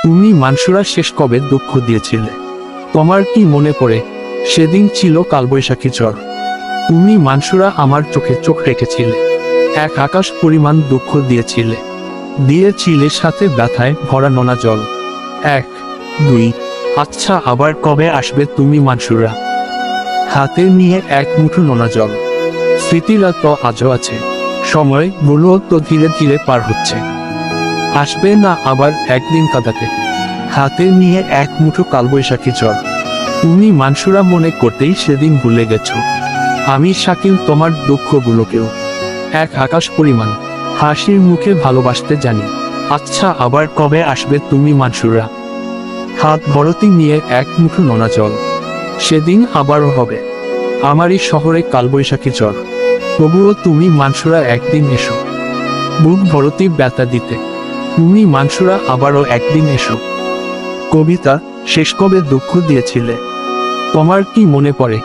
তুমি মানসুরা শেষ কবে দুঃখ দিয়েছিলে? তোমার কি মনে পড়ে? সেদিন ছিল কালবৈশাখী ঝড়। তুমি মানসুরা আমার চোখে চোখ রেখেছিলে। এক আকাশ পরিমাণ দুঃখ দিয়েছিলে সাথে ব্যথায় ভরা নোনা জল। 1 2 আচ্ছা, আবার কবে আসবে তুমি মানসুরা? হাতে নিয়ে এক মুঠো নোনা জল। স্মৃতিরা তো আজও আছে, সময়গুলো তো ধীরে ধীরে পার হচ্ছে। আসবে না আবার একদিন কাঁদাতে? হাতে নিয়ে এক মুঠো কালবৈশাখী ঝড়। তুমি মানসুরা মনে করতেই সেদিন ভুলে গেছো। আমি শাকিল তোমার দুঃখগুলোকেও এক আকাশ পরিমাণ হাসির মুখে ভালোবাসতে জানি। আচ্ছা, আবার কবে আসবে তুমি মানসুরা? হাত ভরতি নিয়ে এক মুঠো নোনা জল। সেদিন আবারও হবে আমারই শহরে কালবৈশাখী ঝড়। তবুও তুমি মানসুরা একদিন এসো, বুক ভরতি ব্যথা দিতে। তুমি মানসুরা আবারও একদিন এসো। কবিতা, শেষ কবে দুঃখ দিয়েছিলে? তোমার কি মনে পড়ে?